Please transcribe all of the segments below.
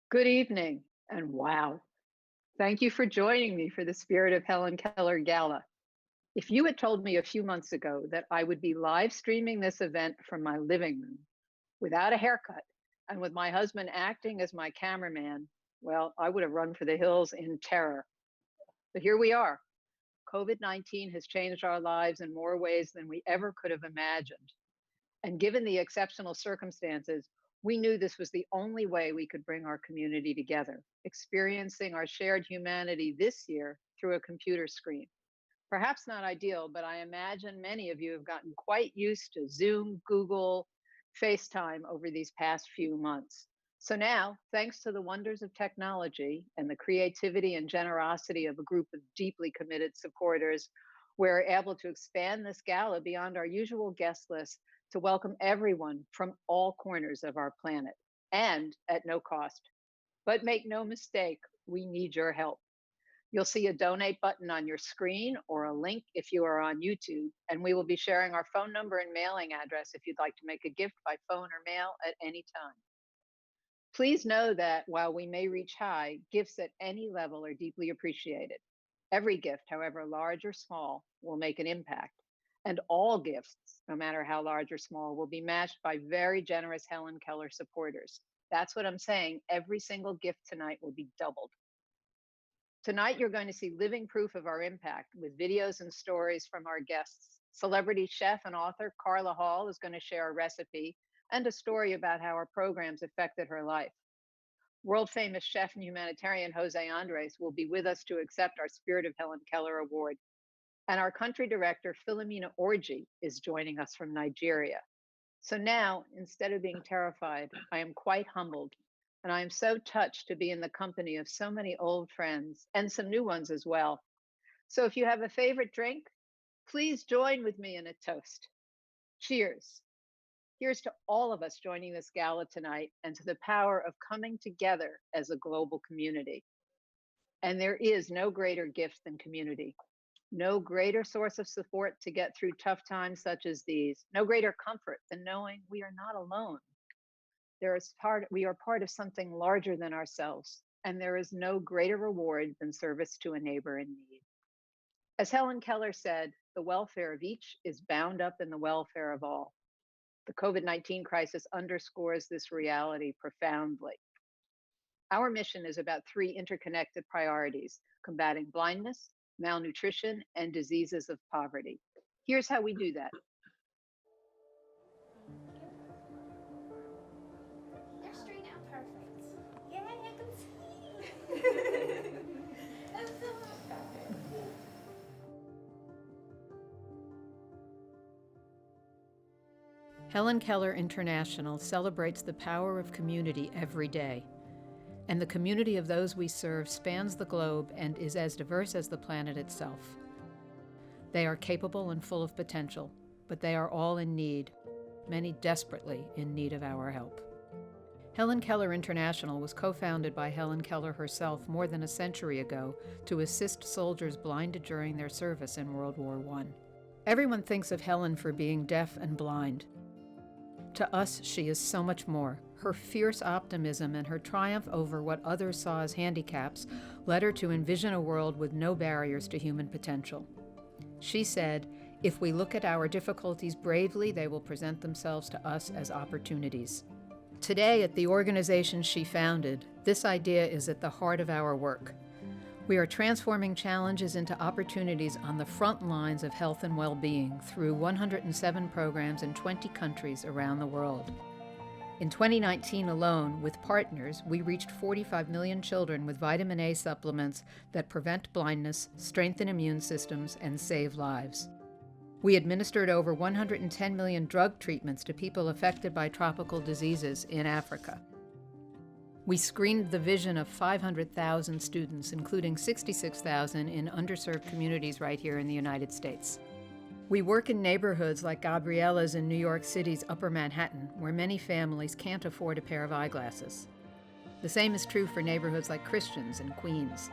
Good evening, and wow, thank you for joining me for the Spirit of Helen Keller Gala. If you had told me a few months ago that I would be live streaming this event from my living room without a haircut and with my husband acting as my cameraman, well, I would have run for the hills in terror. But here we are. COVID-19 has changed our lives in more ways than we ever could have imagined. And given the exceptional circumstances, we knew this was the only way we could bring our community together, experiencing our shared humanity this year through a computer screen. Perhaps not ideal, but I imagine many of you have gotten quite used to Zoom, Google, FaceTime over these past few months. So now, thanks to the wonders of technology and the creativity and generosity of a group of deeply committed supporters, we're able to expand this gala beyond our usual guest list to welcome everyone from all corners of our planet and at no cost. But make no mistake, we need your help. You'll see a donate button on your screen or a link if you are on YouTube, and we will be sharing our phone number and mailing address if you'd like to make a gift by phone or mail at any time. Please know that while we may reach high, gifts at any level are deeply appreciated. Every gift, however large or small, will make an impact. And all gifts, no matter how large or small, will be matched by very generous Helen Keller supporters. That's what I'm saying. Every single gift tonight will be doubled. Tonight, you're going to see living proof of our impact with videos and stories from our guests. Celebrity chef and author Carla Hall is going to share a recipe and a story about how our programs affected her life. World famous chef and humanitarian Jose Andres will be with us to accept our Spirit of Helen Keller Award. And our country director, Philomena Orji, is joining us from Nigeria. So now, instead of being terrified, I am quite humbled. And I am so touched to be in the company of so many old friends and some new ones as well. So if you have a favorite drink, please join with me in a toast. Cheers. Here's to all of us joining this gala tonight and to the power of coming together as a global community. And there is no greater gift than community, no greater source of support to get through tough times such as these, no greater comfort than knowing we are not alone. We are part of something larger than ourselves, and there is no greater reward than service to a neighbor in need. As Helen Keller said, the welfare of each is bound up in the welfare of all. The COVID-19 crisis underscores this reality profoundly. Our mission is about three interconnected priorities: combating blindness, malnutrition, and diseases of poverty. Here's how we do that. They're straight out perfect. Yay, I can see. That's so Helen Keller International celebrates the power of community every day. And the community of those we serve spans the globe and is as diverse as the planet itself. They are capable and full of potential, but they are all in need, many desperately in need of our help. Helen Keller International was co-founded by Helen Keller herself more than a century ago to assist soldiers blinded during their service in World War I. Everyone thinks of Helen for being deaf and blind. To us, she is so much more. Her fierce optimism and her triumph over what others saw as handicaps led her to envision a world with no barriers to human potential. She said, "If we look at our difficulties bravely, they will present themselves to us as opportunities." Today, at the organization she founded, this idea is at the heart of our work. We are transforming challenges into opportunities on the front lines of health and well-being through 107 programs in 20 countries around the world. In 2019 alone, with partners, we reached 45 million children with vitamin A supplements that prevent blindness, strengthen immune systems, and save lives. We administered over 110 million drug treatments to people affected by tropical diseases in Africa. We screened the vision of 500,000 students, including 66,000 in underserved communities right here in the United States. We work in neighborhoods like Gabriella's in New York City's Upper Manhattan, where many families can't afford a pair of eyeglasses. The same is true for neighborhoods like Christian's in Queens.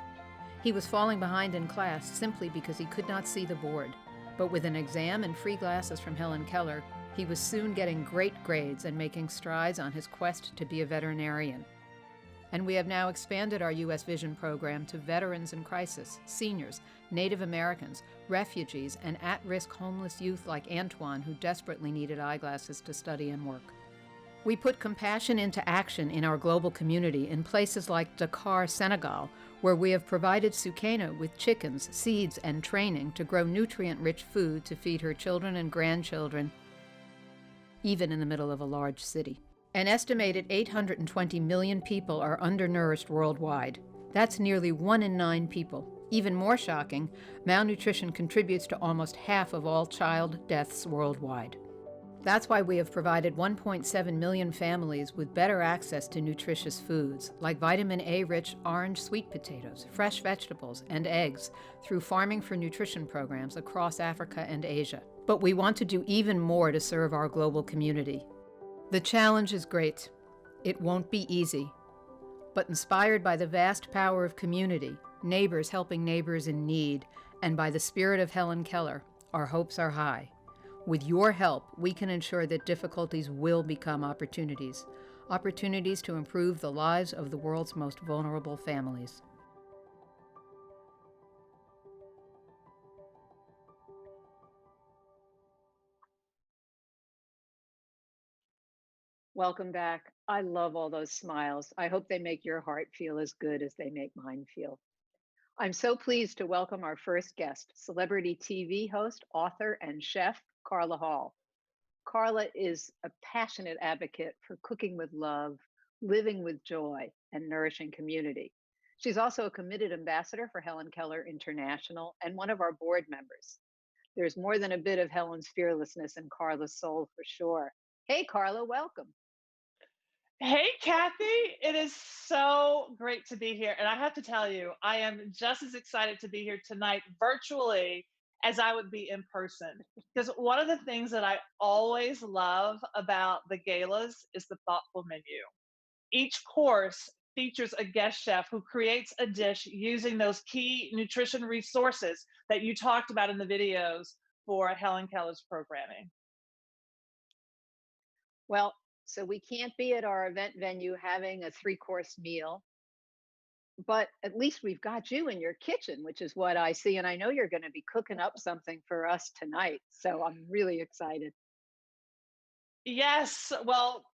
He was falling behind in class simply because he could not see the board. But with an exam and free glasses from Helen Keller, he was soon getting great grades and making strides on his quest to be a veterinarian. And we have now expanded our U.S. Vision program to veterans in crisis, seniors, Native Americans, refugees, and at-risk homeless youth like Antoine who desperately needed eyeglasses to study and work. We put compassion into action in our global community in places like Dakar, Senegal, where we have provided Sukaina with chickens, seeds, and training to grow nutrient-rich food to feed her children and grandchildren, even in the middle of a large city. An estimated 820 million people are undernourished worldwide. That's nearly 1 in 9 people. Even more shocking, malnutrition contributes to almost half of all child deaths worldwide. That's why we have provided 1.7 million families with better access to nutritious foods, like vitamin A-rich orange sweet potatoes, fresh vegetables, and eggs, through Farming for Nutrition programs across Africa and Asia. But we want to do even more to serve our global community. The challenge is great. It won't be easy. But inspired by the vast power of community, neighbors helping neighbors in need, and by the spirit of Helen Keller, our hopes are high. With your help, we can ensure that difficulties will become opportunities, opportunities to improve the lives of the world's most vulnerable families. Welcome back. I love all those smiles. I hope they make your heart feel as good as they make mine feel. I'm so pleased to welcome our first guest, celebrity TV host, author, and chef, Carla Hall. Carla is a passionate advocate for cooking with love, living with joy, and nourishing community. She's also a committed ambassador for Helen Keller International and one of our board members. There's more than a bit of Helen's fearlessness in Carla's soul for sure. Hey, Carla, welcome. Hey, Kathy, it is so great to be here. And I have to tell you, I am just as excited to be here tonight virtually as I would be in person. Because one of the things that I always love about the galas is the thoughtful menu. Each course features a guest chef who creates a dish using those key nutrition resources that you talked about in the videos for Helen Keller's programming. Well, so we can't be at our event venue having a 3-course meal, but at least we've got you in your kitchen, which is what I see. And I know you're going to be cooking up something for us tonight. So I'm really excited. Yes, well,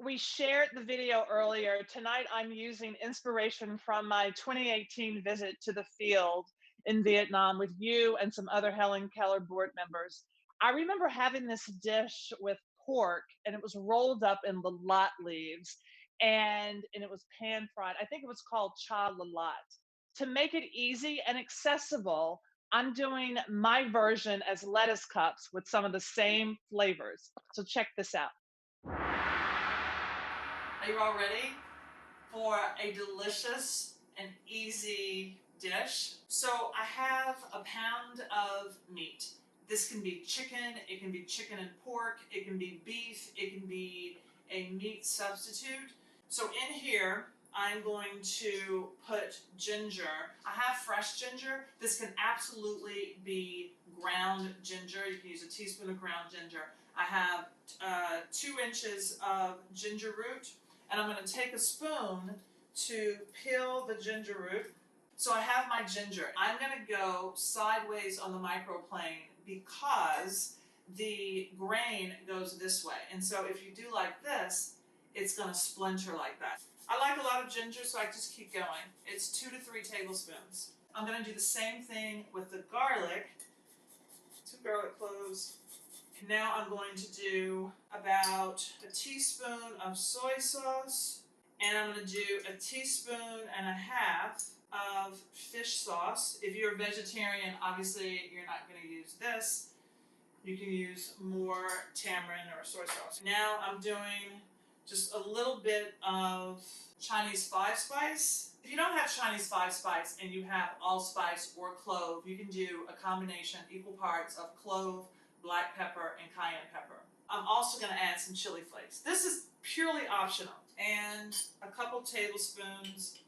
we shared the video earlier. Tonight, I'm using inspiration from my 2018 visit to the field in Vietnam with you and some other Helen Keller board members. I remember having this dish with pork, and it was rolled up in lalat leaves, and it was pan fried. I think it was called cha lalat. To make it easy and accessible, I'm doing my version as lettuce cups with some of the same flavors. So check this out. Are you all ready for a delicious and easy dish? So I have a pound of meat. This can be chicken, it can be chicken and pork, it can be beef, it can be a meat substitute. So in here, I'm going to put ginger. I have fresh ginger. This can absolutely be ground ginger. You can use a teaspoon of ground ginger. I have 2 inches of ginger root, and I'm going to take a spoon to peel the ginger root. So I have my ginger. I'm going to go sideways on the microplane because the grain goes this way. And so if you do like this, it's going to splinter like that. I like a lot of ginger, so I just keep going. It's 2 to 3 tablespoons. I'm going to do the same thing with the garlic. 2 garlic cloves. Now I'm going to do about a teaspoon of soy sauce, and I'm going to do a teaspoon and a half of fish sauce. If you're a vegetarian, obviously you're not going to use this. You can use more tamarind or soy sauce. Now I'm doing just a little bit of Chinese 5-spice. If you don't have Chinese 5-spice and you have allspice or clove, you can do a combination, equal parts of clove, black pepper, and cayenne pepper. I'm also going to add some chili flakes. This is purely optional. And a couple tablespoons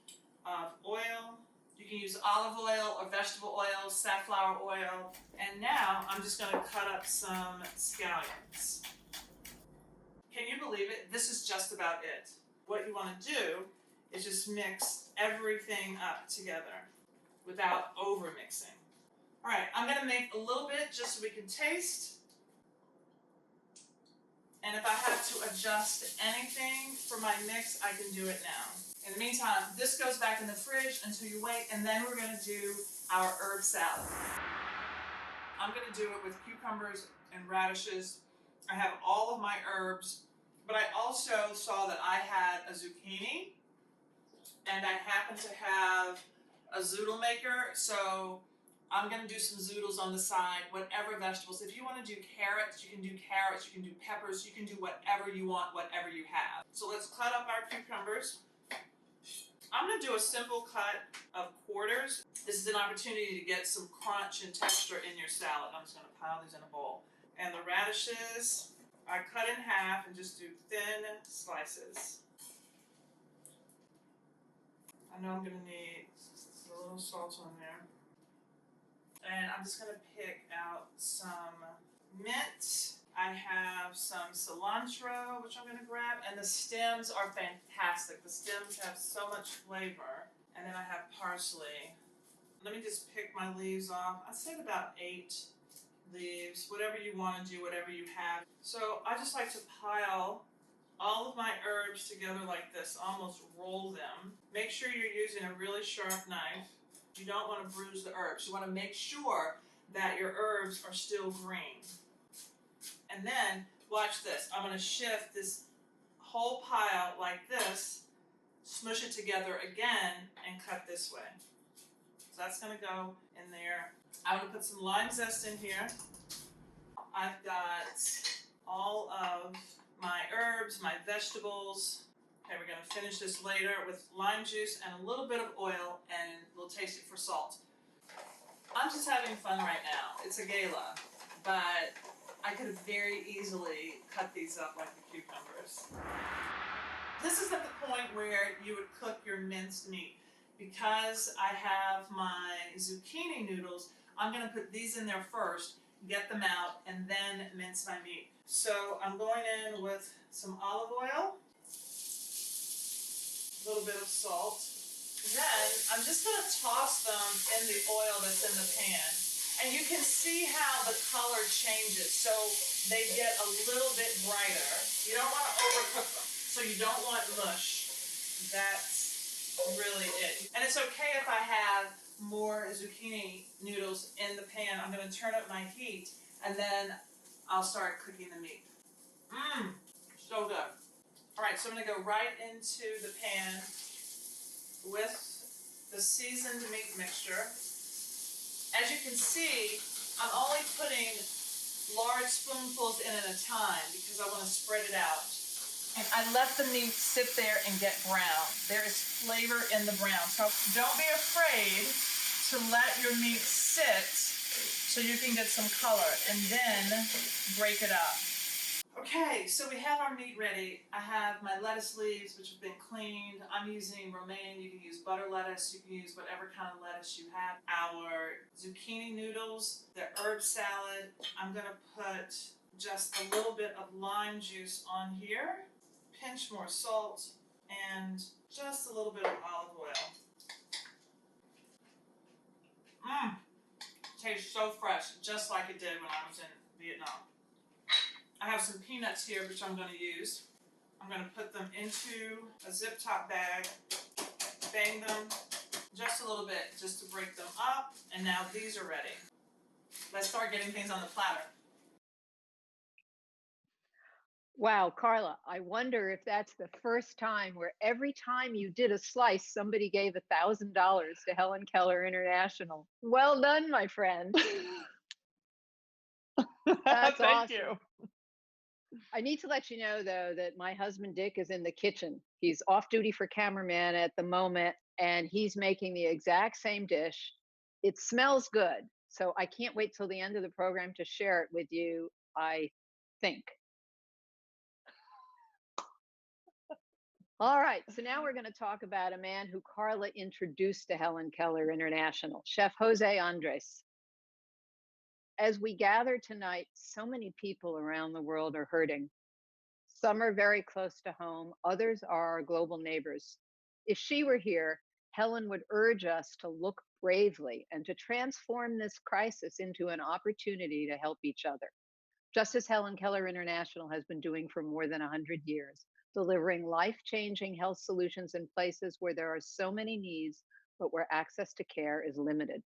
of oil. You can use olive oil or vegetable oil, safflower oil. And now I'm just going to cut up some scallions. Can you believe it? This is just about it. What you want to do is just mix everything up together without over mixing. All right, I'm gonna make a little bit just so we can taste. And if I have to adjust anything for my mix, I can do it now. In the meantime, this goes back in the fridge until you wait, and then we're gonna do our herb salad. I'm gonna do it with cucumbers and radishes. I have all of my herbs, but I also saw that I had a zucchini, and I happen to have a zoodle maker, so I'm gonna do some zoodles on the side, whatever vegetables. If you wanna do carrots, you can do carrots, you can do peppers, you can do whatever you want, whatever you have. So let's cut up our cucumbers. I'm gonna do a simple cut of quarters. This is an opportunity to get some crunch and texture in your salad. I'm just gonna pile these in a bowl. And the radishes, I cut in half and just do thin slices. I know I'm gonna need a little salt on there. And I'm just gonna pick out some mint. I have some cilantro, which I'm gonna grab, and the stems are fantastic. The stems have so much flavor. And then I have parsley. Let me just pick my leaves off. I'd say about 8 leaves, whatever you wanna do, whatever you have. So I just like to pile all of my herbs together like this, almost roll them. Make sure you're using a really sharp knife. You don't want to bruise the herbs. You want to make sure that your herbs are still green. And then, watch this. I'm going to shift this whole pile like this, smush it together again, and cut this way. So that's going to go in there. I'm going to put some lime zest in here. I've got all of my herbs, my vegetables. Okay, we're gonna finish this later with lime juice and a little bit of oil, and we'll taste it for salt. I'm just having fun right now. It's a gala, but I could have very easily cut these up like the cucumbers. This is at the point where you would cook your minced meat. Because I have my zucchini noodles, I'm gonna put these in there first, get them out, and then mince my meat. So I'm going in with some olive oil, a little bit of salt. Then I'm just gonna toss them in the oil that's in the pan. And you can see how the color changes. So they get a little bit brighter. You don't wanna overcook them. So you don't want mush. That's really it. And it's okay if I have more zucchini noodles in the pan. I'm gonna turn up my heat, and then I'll start cooking the meat. So good. All right, so I'm gonna go right into the pan with the seasoned meat mixture. As you can see, I'm only putting large spoonfuls in at a time because I wanna spread it out. And I let the meat sit there and get brown. There is flavor in the brown. So don't be afraid to let your meat sit so you can get some color, and then break it up. Okay, so we have our meat ready. I have my lettuce leaves, which have been cleaned. I'm using romaine. You can use butter lettuce. You can use whatever kind of lettuce you have. Our zucchini noodles, the herb salad. I'm gonna put just a little bit of lime juice on here, pinch more salt, and just a little bit of olive oil. Tastes so fresh, just like it did when I was in Vietnam. I have some peanuts here, which I'm going to use. I'm going to put them into a zip top bag, bang them just a little bit, just to break them up, and now these are ready. Let's start getting things on the platter. Wow, Carla, I wonder if that's the first time where every time you did a slice, somebody gave $1,000 to Helen Keller International. Well done, my friend. That's Thank awesome. you. I need to let you know, though, that my husband Dick is in the kitchen. He's off duty for cameraman at the moment, and he's making the exact same dish. It smells good, so I can't wait till the end of the program to share it with you, I think. All right, so now we're going to talk about a man who Carla introduced to Helen Keller International, Chef Jose Andres. As we gather tonight, so many people around the world are hurting. Some are very close to home, others are our global neighbors. If she were here, Helen would urge us to look bravely and to transform this crisis into an opportunity to help each other, just as Helen Keller International has been doing for more than 100 years, delivering life changing health solutions in places where there are so many needs, but where access to care is limited.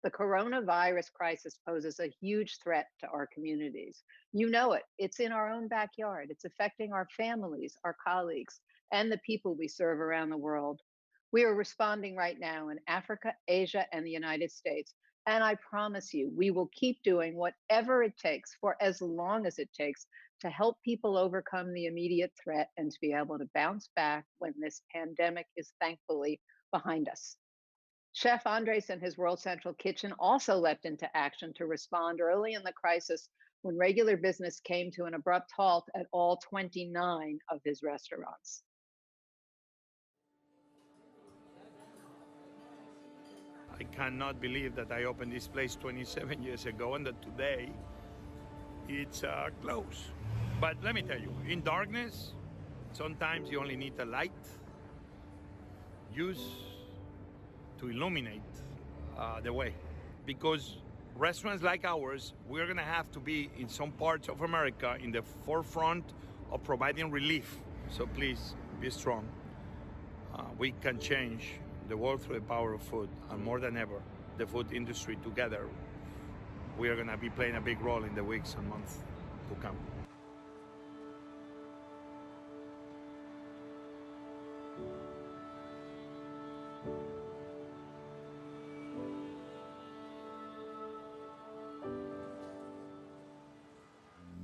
The coronavirus crisis poses a huge threat to our communities. You know it, it's in our own backyard. It's affecting our families, our colleagues, and the people we serve around the world. We are responding right now in Africa, Asia, and the United States. And I promise you, we will keep doing whatever it takes for as long as it takes to help people overcome the immediate threat and to be able to bounce back when this pandemic is thankfully behind us. Chef Andres and his World Central Kitchen also leapt into action to respond early in the crisis when regular business came to an abrupt halt at all 29 of his restaurants. I cannot believe that I opened this place 27 years ago and that today it's closed. But let me tell you, in darkness, sometimes you only need a light used to illuminate the way. Because restaurants like ours, we're gonna have to be in some parts of America in the forefront of providing relief. So please be strong. We can change the world through the power of food, and more than ever, the food industry together, we are gonna be playing a big role in the weeks and months to come.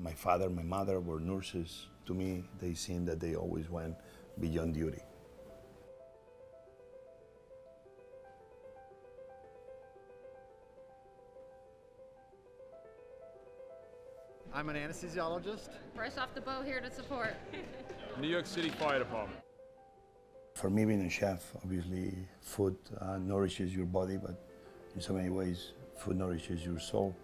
My father, my mother were nurses. To me, they seemed that they always went beyond duty. I'm an anesthesiologist. Fresh off the boat here to support. New York City Fire Department. For me, being a chef, obviously, food nourishes your body, but in so many ways, food nourishes your soul.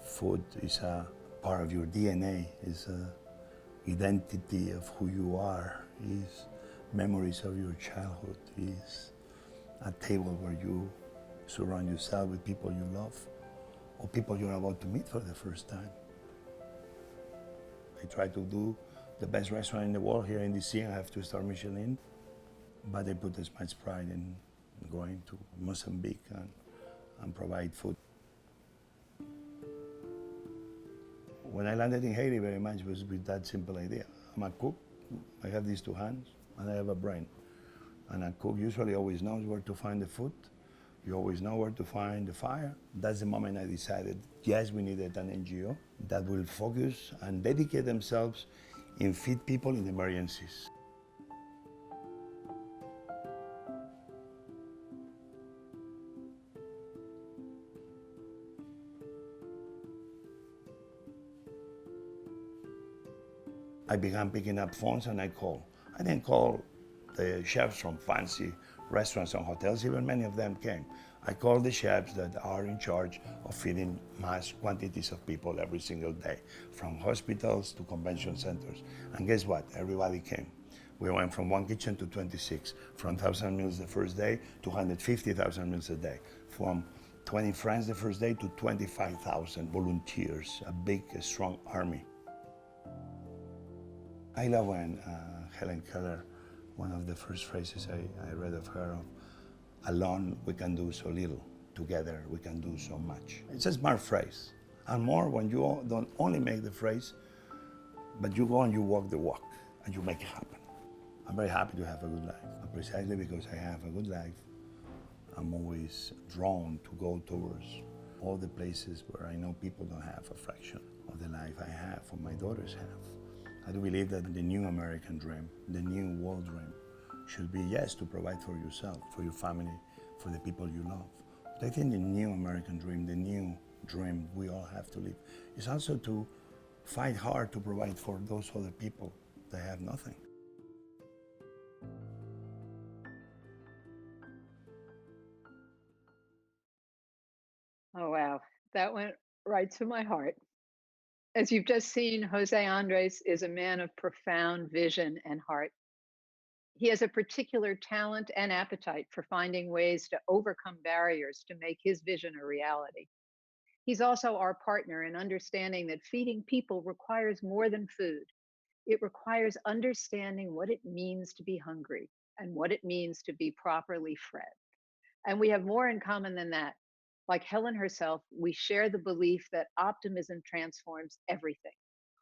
Food is a part of your DNA, is a identity of who you are, is memories of your childhood, is a table where you surround yourself with people you love or people you're about to meet for the first time. I try to do the best restaurant in the world here in DC. I have 2-star Michelin, but I put as much pride in going to Mozambique and provide food. When I landed in Haiti, very much was with that simple idea. I'm a cook, I have these 2 hands, and I have a brain. And a cook usually always knows where to find the food. You always know where to find the fire. That's the moment I decided, yes, we needed an NGO that will focus and dedicate themselves in feed people in emergencies. I began picking up phones and I called. I didn't call the chefs from fancy restaurants and hotels, even many of them came. I called the chefs that are in charge of feeding mass quantities of people every single day, from hospitals to convention centers. And guess what? Everybody came. We went from 1 kitchen to 26, from 1,000 meals the first day to 150,000 meals a day, from 20 friends the first day to 25,000 volunteers, a big, strong army. I love when Helen Keller, one of the first phrases I read of her, alone we can do so little, together we can do so much. It's a smart phrase, and more when you don't only make the phrase, but you go and you walk the walk, and you make it happen. I'm very happy to have a good life, and precisely because I have a good life, I'm always drawn to go towards all the places where I know people don't have a fraction of the life I have or my daughters have. I do believe that the new American dream, the new world dream, should be, yes, to provide for yourself, for your family, for the people you love. But I think the new American dream, the new dream we all have to live, is also to fight hard to provide for those other people that have nothing. Oh, wow. That went right to my heart. As you've just seen, Jose Andres is a man of profound vision and heart. He has a particular talent and appetite for finding ways to overcome barriers to make his vision a reality. He's also our partner in understanding that feeding people requires more than food. It requires understanding what it means to be hungry and what it means to be properly fed. And we have more in common than that. Like Helen herself, we share the belief that optimism transforms everything.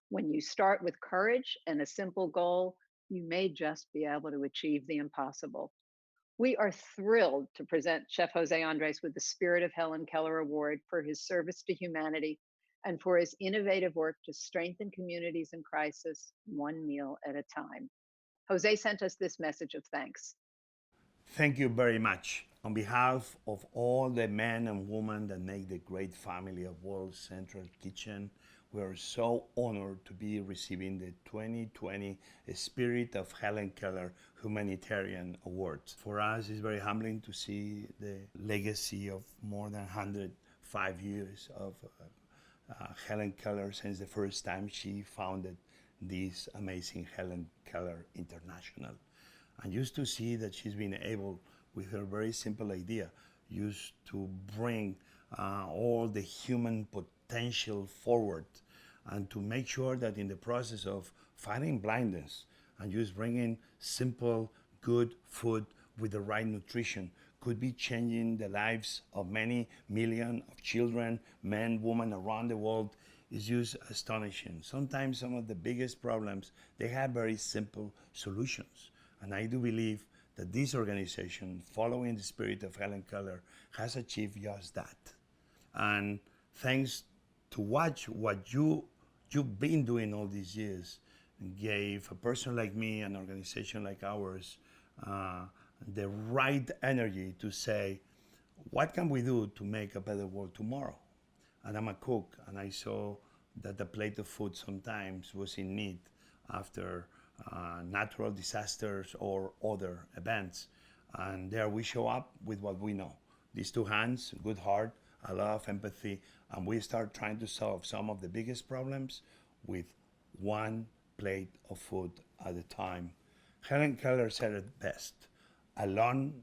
When you start with courage and a simple goal, you may just be able to achieve the impossible. We are thrilled to present Chef Jose Andres with the Spirit of Helen Keller Award for his service to humanity and for his innovative work to strengthen communities in crisis, one meal at a time. Jose sent us this message of thanks. Thank you very much. On behalf of all the men and women that make the great family of World Central Kitchen, we are so honored to be receiving the 2020 Spirit of Helen Keller Humanitarian Award. For us, it's very humbling to see the legacy of more than 105 years of Helen Keller since the first time she founded this amazing Helen Keller International. And just to see that she's been able, with her very simple idea, used to bring all the human potential forward and to make sure that in the process of fighting blindness and just bringing simple, good food with the right nutrition could be changing the lives of many millions of children, men, women around the world is just astonishing. Sometimes some of the biggest problems, they have very simple solutions. And I do believe that this organization, following the spirit of Helen Keller, has achieved just that. And thanks to what you've been doing all these years, gave a person like me, an organization like ours, the right energy to say, what can we do to make a better world tomorrow? And I'm a cook, and I saw that the plate of food sometimes was in need after natural disasters or other events. And there we show up with what we know. These two hands, good heart, a lot of empathy, and we start trying to solve some of the biggest problems with one plate of food at a time. Helen Keller said it best. Alone,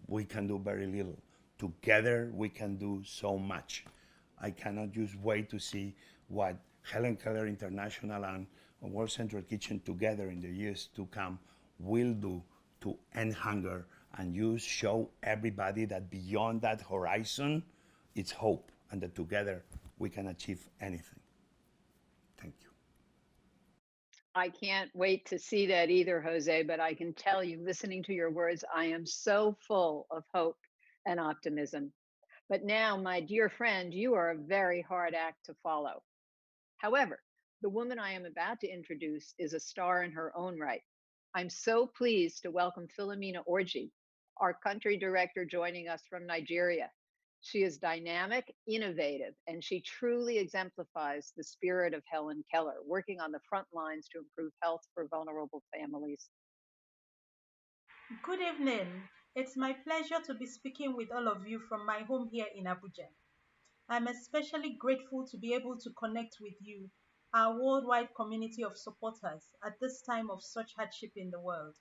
we can do very little. Together, we can do so much. I cannot just wait to see what Helen Keller International and World Central Kitchen together in the years to come will do to end hunger and just show everybody that beyond that horizon, it's hope, and that together we can achieve anything. Thank you. I can't wait to see that either, Jose, but I can tell you, listening to your words, I am so full of hope and optimism. But now, my dear friend, you are a very hard act to follow. However, the woman I am about to introduce is a star in her own right. I'm so pleased to welcome Philomena Orji, our country director joining us from Nigeria. She is dynamic, innovative, and she truly exemplifies the spirit of Helen Keller, working on the front lines to improve health for vulnerable families. Good evening. It's my pleasure to be speaking with all of you from my home here in Abuja. I'm especially grateful to be able to connect with you, our worldwide community of supporters, at this time of such hardship in the world.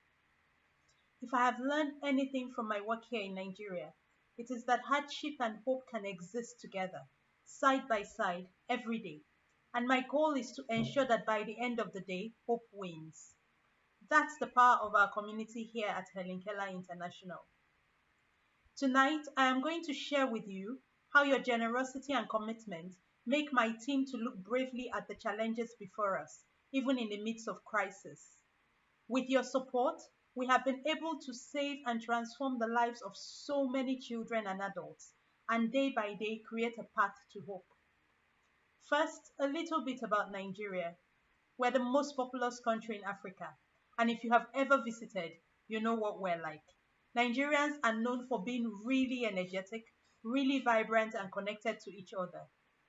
If I have learned anything from my work here in Nigeria, it is that hardship and hope can exist together, side by side, every day. And my goal is to ensure that by the end of the day, hope wins. That's the power of our community here at Helen Keller International. Tonight, I am going to share with you how your generosity and commitment make my team to look bravely at the challenges before us, even in the midst of crisis. With your support, we have been able to save and transform the lives of so many children and adults, and day by day create a path to hope. First, a little bit about Nigeria. We're the most populous country in Africa, and if you have ever visited, you know what we're like. Nigerians are known for being really energetic, really vibrant, and connected to each other.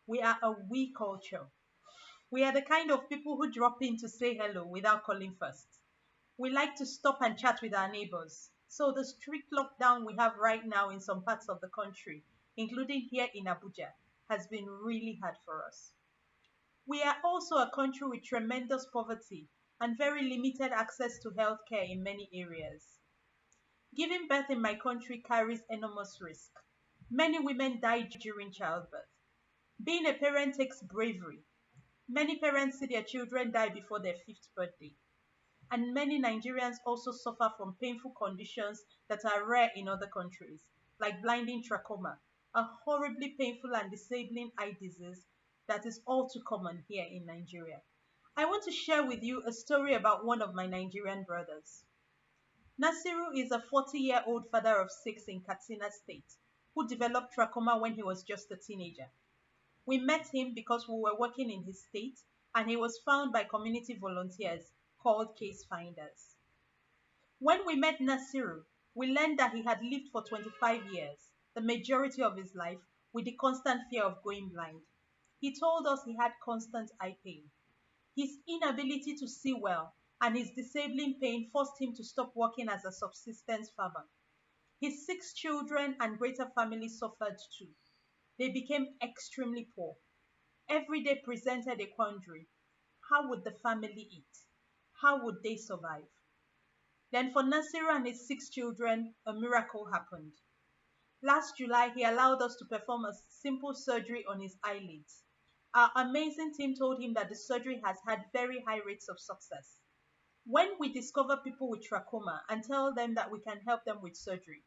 We are a we culture. We are the kind of people who drop in to say hello without calling first. We like to stop and chat with our neighbors. So the strict lockdown we have right now in some parts of the country, including here in Abuja, has been really hard for us. We are also a country with tremendous poverty, and very limited access to healthcare in many areas. Giving birth in my country carries enormous risk. Many women die during childbirth. Being a parent takes bravery. Many parents see their children die before their fifth birthday. And many Nigerians also suffer from painful conditions that are rare in other countries, like blinding trachoma, a horribly painful and disabling eye disease that is all too common here in Nigeria. I want to share with you a story about one of my Nigerian brothers. Nasiru is a 40-year-old father of 6 in Katsina State who developed trachoma when he was just a teenager. We met him because we were working in his state and he was found by community volunteers called case finders. When we met Nasiru, we learned that he had lived for 25 years, the majority of his life, with the constant fear of going blind. He told us he had constant eye pain. His inability to see well and his disabling pain forced him to stop working as a subsistence farmer. His 6 children and greater family suffered too. They became extremely poor. Every day presented a quandary. How would the family eat? How would they survive? Then for Nasiru and his 6 children, a miracle happened. Last July, he allowed us to perform a simple surgery on his eyelids. Our amazing team told him that the surgery has had very high rates of success. When we discover people with trachoma and tell them that we can help them with surgery,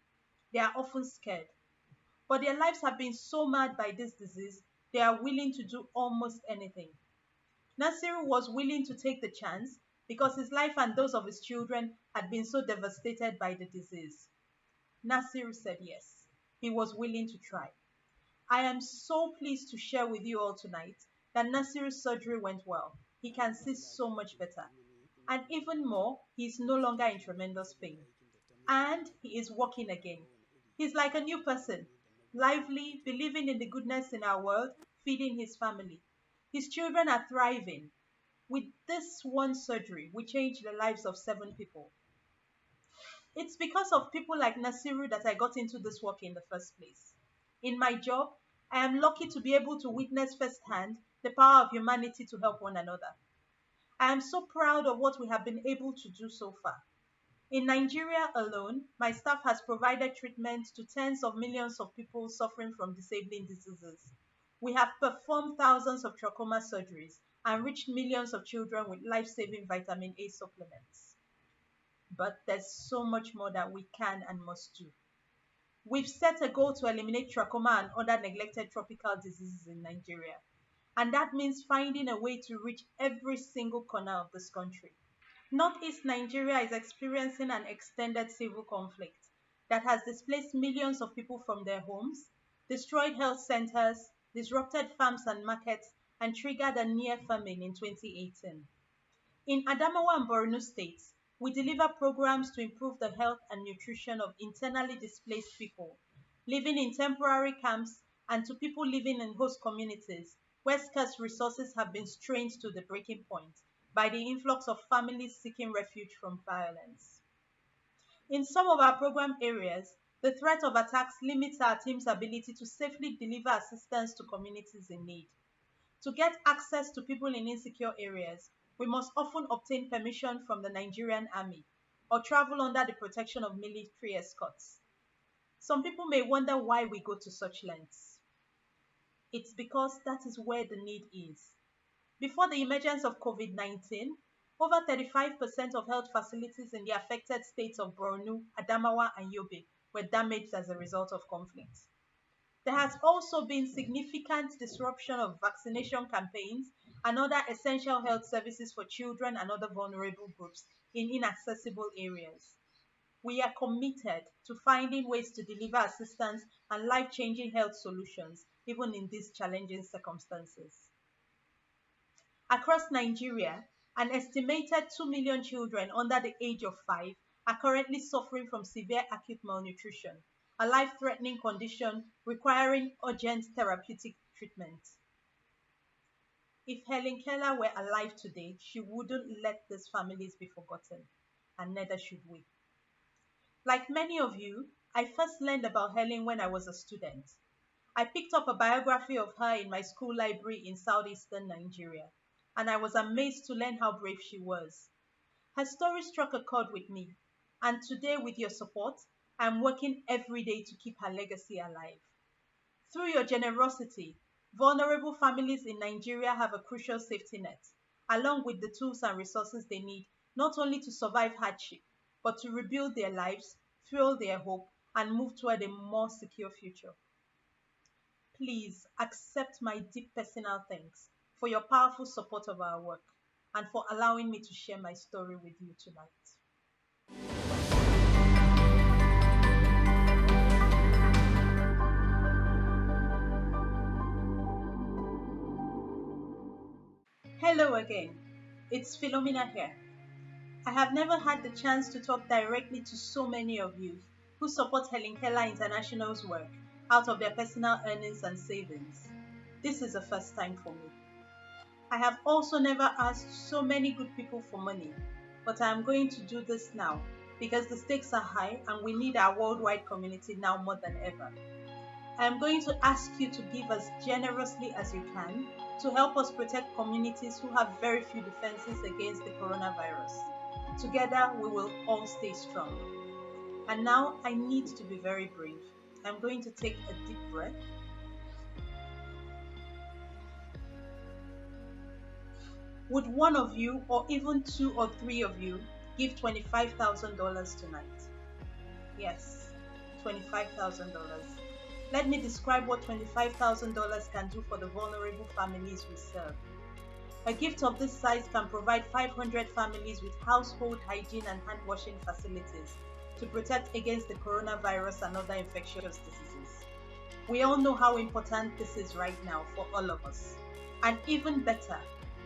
they are often scared. But their lives have been so marred by this disease, they are willing to do almost anything. Nasiru was willing to take the chance because his life and those of his children had been so devastated by the disease. Nasiru said yes. He was willing to try. I am so pleased to share with you all tonight that Nasiru's surgery went well. He can see so much better. And even more, he is no longer in tremendous pain. And he is walking again. He's like a new person, lively, believing in the goodness in our world, feeding his family. His children are thriving. With this one surgery, we changed the lives of 7 people. It's because of people like Nasiru that I got into this work in the first place. In my job, I am lucky to be able to witness firsthand the power of humanity to help one another. I am so proud of what we have been able to do so far. In Nigeria alone, my staff has provided treatment to tens of millions of people suffering from disabling diseases. We have performed thousands of trachoma surgeries and reached millions of children with life-saving vitamin A supplements. But there's so much more that we can and must do. We've set a goal to eliminate trachoma and other neglected tropical diseases in Nigeria, and that means finding a way to reach every single corner of this country. Northeast Nigeria is experiencing an extended civil conflict that has displaced millions of people from their homes, destroyed health centers, disrupted farms and markets, and triggered a near famine in 2018. In Adamawa and Borno states, we deliver programs to improve the health and nutrition of internally displaced people living in temporary camps and to people living in host communities where scarce resources have been strained to the breaking point by the influx of families seeking refuge from violence. In some of our program areas, the threat of attacks limits our team's ability to safely deliver assistance to communities in need. To get access to people in insecure areas, we must often obtain permission from the Nigerian army or travel under the protection of military escorts. Some people may wonder why we go to such lengths. It's because that is where the need is. Before the emergence of COVID-19, over 35% of health facilities in the affected states of Borno, Adamawa, and Yobe were damaged as a result of conflict. There has also been significant disruption of vaccination campaigns and other essential health services for children and other vulnerable groups in inaccessible areas. We are committed to finding ways to deliver assistance and life-changing health solutions, even in these challenging circumstances. Across Nigeria, an estimated 2 million children under the age of 5 are currently suffering from severe acute malnutrition, a life-threatening condition requiring urgent therapeutic treatment. If Helen Keller were alive today, she wouldn't let these families be forgotten, and neither should we. Like many of you, I first learned about Helen when I was a student. I picked up a biography of her in my school library in southeastern Nigeria, and I was amazed to learn how brave she was. Her story struck a chord with me, and today, with your support, I'm working every day to keep her legacy alive. Through your generosity, vulnerable families in Nigeria have a crucial safety net, along with the tools and resources they need not only to survive hardship, but to rebuild their lives, fuel their hope, and move toward a more secure future. Please accept my deep personal thanks for your powerful support of our work and for allowing me to share my story with you tonight. Hello again, it's Philomena here. I have never had the chance to talk directly to so many of you who support Helen Keller International's work out of their personal earnings and savings. This is a first time for me. I have also never asked so many good people for money, but I am going to do this now because the stakes are high and we need our worldwide community now more than ever. I am going to ask you to give as generously as you can to help us protect communities who have very few defenses against the coronavirus. Together, we will all stay strong. And now I need to be very brave. I'm going to take a deep breath. Would one of you, or even 2 or 3 of you, give $25,000 tonight? Yes, $25,000. Let me describe what $25,000 can do for the vulnerable families we serve. A gift of this size can provide 500 families with household hygiene and hand washing facilities to protect against the coronavirus and other infectious diseases. We all know how important this is right now for all of us. And even better,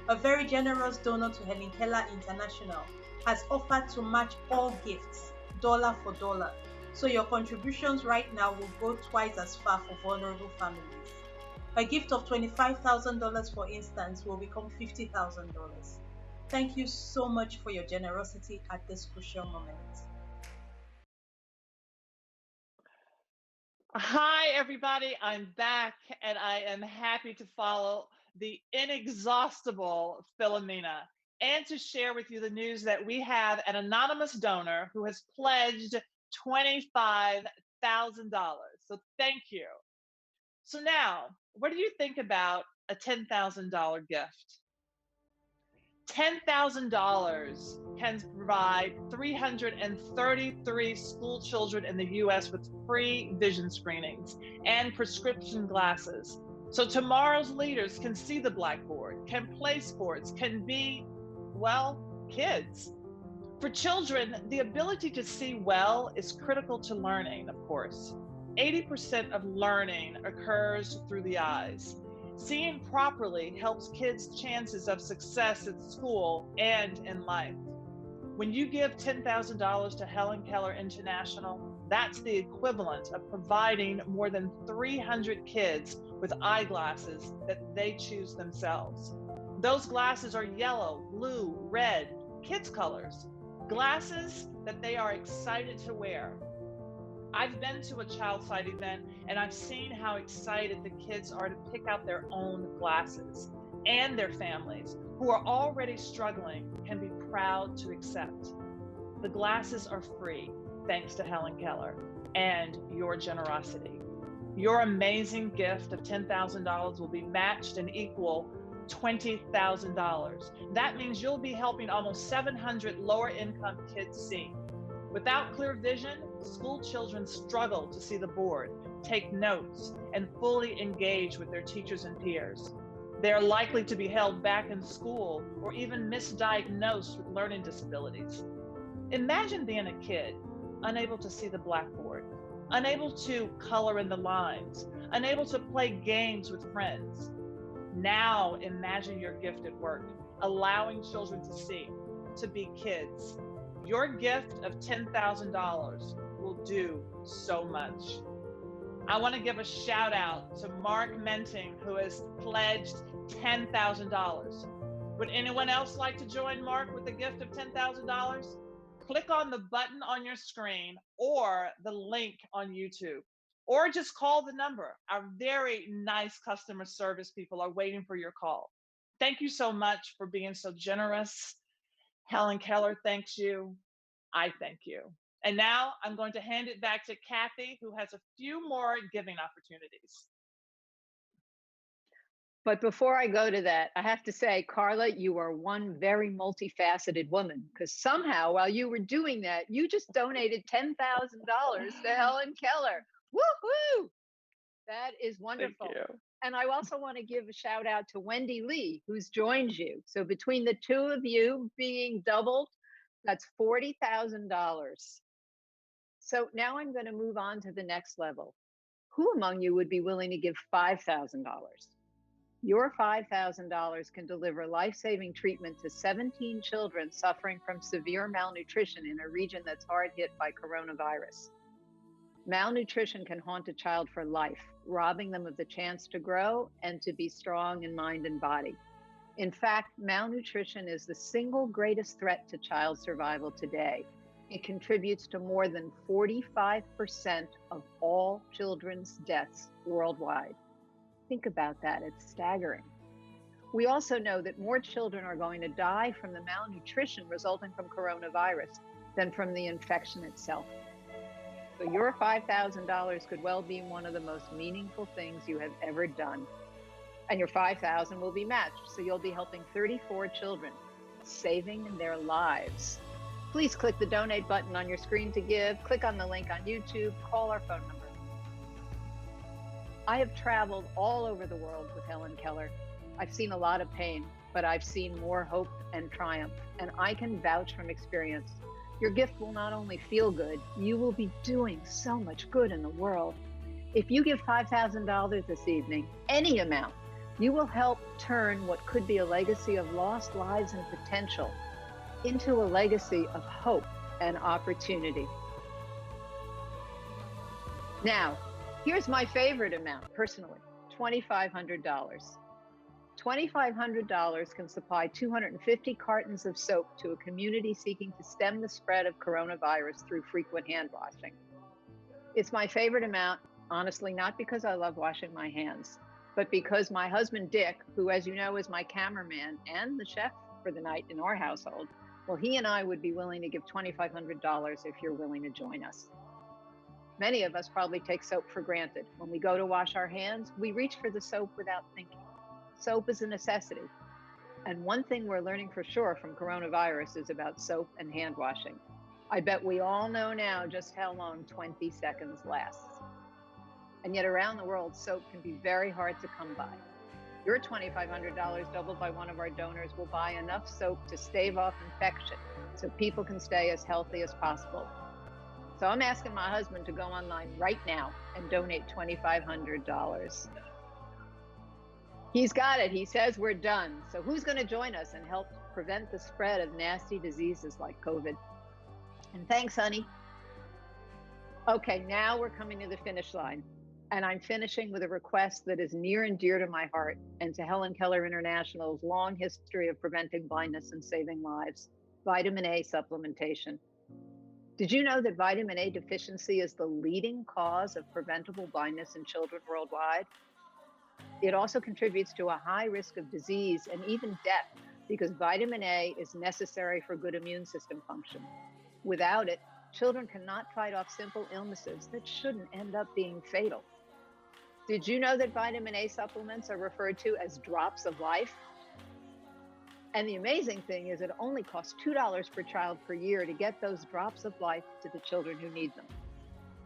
a very generous donor to Helen Keller International has offered to match all gifts, dollar for dollar. So your contributions right now will go twice as far for vulnerable families. A gift of $25,000, for instance, will become $50,000. Thank you so much for your generosity at this crucial moment. Hi, everybody. I'm back, and I am happy to follow the inexhaustible Philomena and to share with you the news that we have an anonymous donor who has pledged $25,000. So thank you. So now, what do you think about a $10,000 gift? $10,000 can provide 333 school children in the US with free vision screenings and prescription glasses. So tomorrow's leaders can see the blackboard, can play sports, can be, well, kids. For children, the ability to see well is critical to learning, of course. 80% of learning occurs through the eyes. Seeing properly helps kids' chances of success at school and in life. When you give $10,000 to Helen Keller International, that's the equivalent of providing more than 300 kids with eyeglasses that they choose themselves. Those glasses are yellow, blue, red, kids' colors. Glasses that they are excited to wear. I've been to a child sight event and I've seen how excited the kids are to pick out their own glasses, and their families, who are already struggling, can be proud to accept. The glasses are free thanks to Helen Keller and your generosity. Your amazing gift of $10,000 will be matched and equal $20,000. That means you'll be helping almost 700 lower income kids see. Without clear vision, school children struggle to see the board, take notes, and fully engage with their teachers and peers. They're likely to be held back in school or even misdiagnosed with learning disabilities. Imagine being a kid, unable to see the blackboard, unable to color in the lines, unable to play games with friends. Now imagine your gift at work, allowing children to see, to be kids. Your gift of $10,000 will do so much. I want to give a shout out to Mark Menting, who has pledged $10,000. Would anyone else like to join Mark with a gift of $10,000? Click on the button on your screen or the link on YouTube, or just call the number. Our very nice customer service people are waiting for your call. Thank you so much for being so generous. Helen Keller thanks you. I thank you. And now I'm going to hand it back to Kathy, who has a few more giving opportunities. But before I go to that, I have to say, Carla, you are one very multifaceted woman because somehow while you were doing that, you just donated $10,000 to Helen Keller. Woohoo! That is wonderful. Thank you. And I also want to give a shout out to Wendy Lee, who's joined you. So between the two of you being doubled, that's $40,000. So now I'm going to move on to the next level. Who among you would be willing to give $5,000? Your $5,000 can deliver life-saving treatment to 17 children suffering from severe malnutrition in a region that's hard hit by coronavirus. Malnutrition can haunt a child for life, robbing them of the chance to grow and to be strong in mind and body. In fact, malnutrition is the single greatest threat to child survival today. It contributes to more than 45% of all children's deaths worldwide. Think about that, it's staggering. We also know that more children are going to die from the malnutrition resulting from coronavirus than from the infection itself. So your $5,000 could well be one of the most meaningful things you have ever done. And your $5,000 will be matched, so you'll be helping 34 children, saving their lives. Please click the donate button on your screen to give, click on the link on YouTube, call our phone number. I have traveled all over the world with Helen Keller. I've seen a lot of pain, but I've seen more hope and triumph, and I can vouch from experience. Your gift will not only feel good, you will be doing so much good in the world. If you give $5,000 this evening, any amount, you will help turn what could be a legacy of lost lives and potential into a legacy of hope and opportunity. Now, here's my favorite amount, personally, $2,500. $2,500 can supply 250 cartons of soap to a community seeking to stem the spread of coronavirus through frequent hand washing. It's my favorite amount, honestly, not because I love washing my hands, but because my husband, Dick, who, as you know, is my cameraman and the chef for the night in our household, well, he and I would be willing to give $2,500 if you're willing to join us. Many of us probably take soap for granted. When we go to wash our hands, we reach for the soap without thinking. Soap is a necessity. And one thing we're learning for sure from coronavirus is about soap and hand washing. I bet we all know now just how long 20 seconds lasts. And yet around the world, soap can be very hard to come by. Your $2,500 doubled by one of our donors will buy enough soap to stave off infection so people can stay as healthy as possible. So I'm asking my husband to go online right now and donate $2,500. He's got it. He says we're done. So who's going to join us and help prevent the spread of nasty diseases like COVID? And thanks, honey. Okay, now we're coming to the finish line. And I'm finishing with a request that is near and dear to my heart and to Helen Keller International's long history of preventing blindness and saving lives: vitamin A supplementation. Did you know that vitamin A deficiency is the leading cause of preventable blindness in children worldwide? It also contributes to a high risk of disease and even death because vitamin A is necessary for good immune system function. Without it, children cannot fight off simple illnesses that shouldn't end up being fatal. Did you know that vitamin A supplements are referred to as drops of life? And the amazing thing is it only costs $2 per child per year to get those drops of life to the children who need them.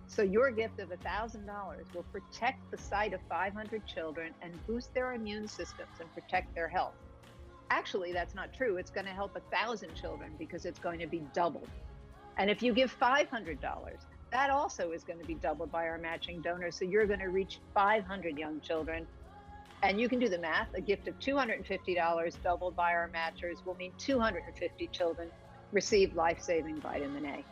So your gift of $1,000 will protect the sight of 500 children and boost their immune systems and protect their health. Actually, that's not true. It's going to help 1,000 children because it's going to be doubled. And if you give $500, that also is going to be doubled by our matching donors. So you're going to reach 500 young children. And you can do the math. A gift of $250 doubled by our matchers will mean 250 children receive life-saving vitamin A.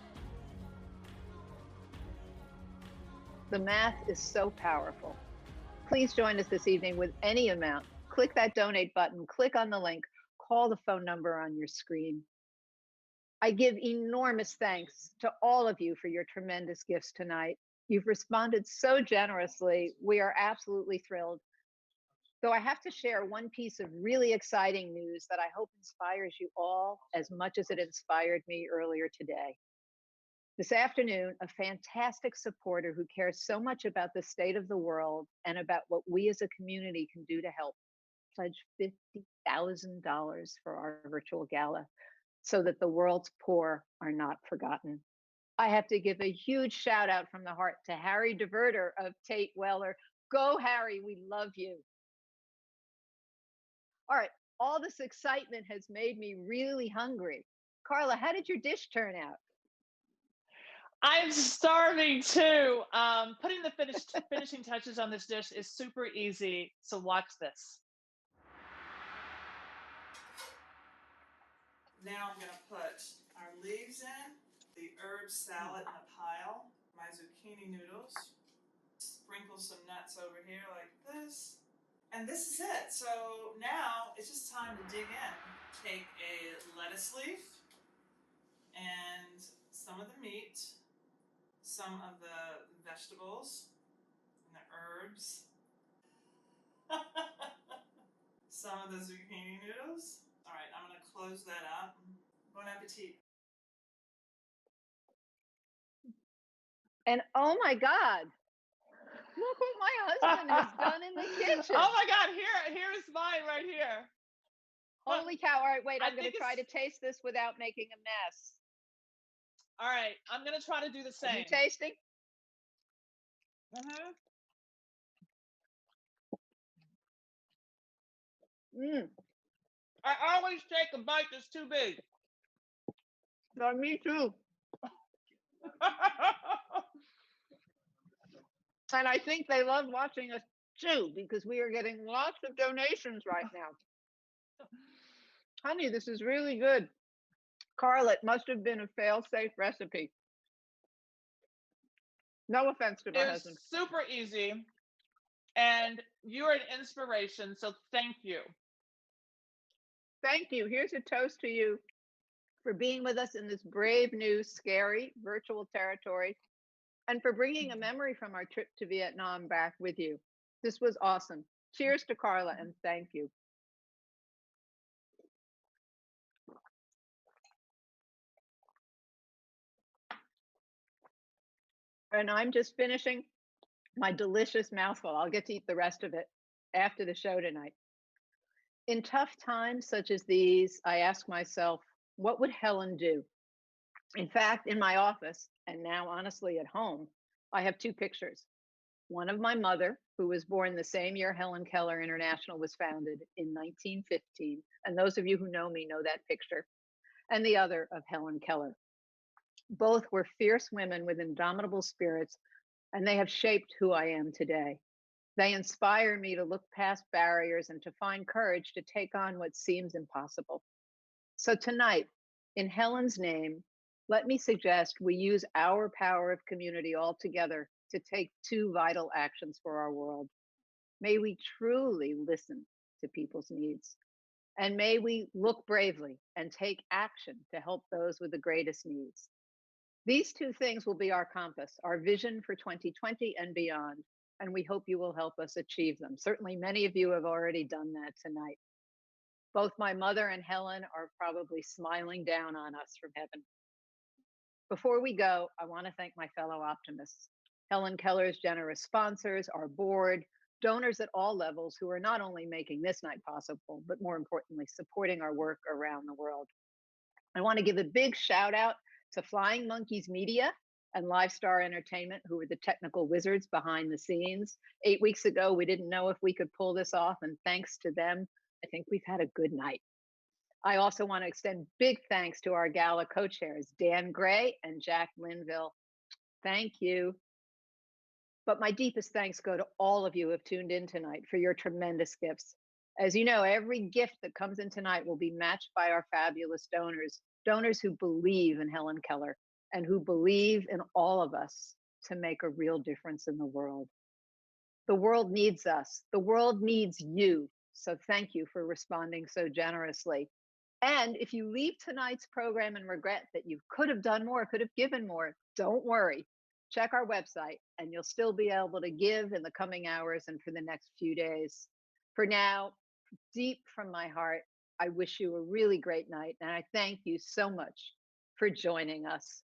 The math is so powerful. Please join us this evening with any amount. Click that donate button, click on the link, call the phone number on your screen. I give enormous thanks to all of you for your tremendous gifts tonight. You've responded so generously. We are absolutely thrilled. Though I have to share one piece of really exciting news that I hope inspires you all as much as it inspired me earlier today. This afternoon, a fantastic supporter who cares so much about the state of the world and about what we as a community can do to help pledged $50,000 for our virtual gala so that the world's poor are not forgotten. I have to give a huge shout out from the heart to Harry Diverter of Tate Weller. Go, Harry, we love you. All right, all this excitement has made me really hungry. Carla, how did your dish turn out? I'm starving too. Putting the finishing touches on this dish is super easy. So watch this. Now I'm gonna put our leaves in, the herb salad in a pile, my zucchini noodles, sprinkle some nuts over here like this. And this is it. So now it's just time to dig in. Take a lettuce leaf and some of the meat, some of the vegetables and the herbs, some of the zucchini noodles. All right, I'm gonna close that up. Bon appetit. And oh my God, look what my husband has done in the kitchen. Oh my God, here is mine right here. Holy cow. All right, wait, I I'm going to think try to taste this without making a mess. All right, I'm gonna try to do the Are you same. tasting? I always take a bite that's too big. No, me too. And I think they love watching us too because we are getting lots of donations right now. Honey, this is really good. Carla, it must have been a fail-safe recipe. No offense to my It was husband. super easy, and you're an inspiration, so thank you. Thank you. Here's a toast to you for being with us in this brave, new, scary virtual territory and for bringing a memory from our trip to Vietnam back with you. This was awesome. Cheers to Carla and thank you. And I'm just finishing my delicious mouthful. I'll get to eat the rest of it after the show tonight. In tough times such as these, I ask myself, what would Helen do? In fact, in my office, and now honestly at home, I have two pictures. One of my mother, who was born the same year Helen Keller International was founded in 1915. And those of you who know me know that picture. And the other of Helen Keller. Both were fierce women with indomitable spirits, and they have shaped who I am today. They inspire me to look past barriers and to find courage to take on what seems impossible. So tonight, in Helen's name, let me suggest we use our power of community all together to take two vital actions for our world. May we truly listen to people's needs. And may we look bravely and take action to help those with the greatest needs. These two things will be our compass, our vision for 2020 and beyond, and we hope you will help us achieve them. Certainly, many of you have already done that tonight. Both my mother and Helen are probably smiling down on us from heaven. Before we go, I want to thank my fellow optimists, Helen Keller's generous sponsors, our board, donors at all levels who are not only making this night possible, but more importantly, supporting our work around the world. I want to give a big shout out to Flying Monkeys Media and Live Star Entertainment, who were the technical wizards behind the scenes. 8 weeks ago, we didn't know if we could pull this off, and thanks to them, I think we've had a good night. I also want to extend big thanks to our gala co-chairs, Dan Gray and Jack Linville. Thank you. But my deepest thanks go to all of you who have tuned in tonight for your tremendous gifts. As you know, every gift that comes in tonight will be matched by our fabulous donors, donors who believe in Helen Keller and who believe in all of us to make a real difference in the world. The world needs us. The world needs you. So thank you for responding so generously. And if you leave tonight's program and regret that you could have done more, could have given more, don't worry. Check our website and you'll still be able to give in the coming hours and for the next few days. For now, deep from my heart, I wish you a really great night, and I thank you so much for joining us.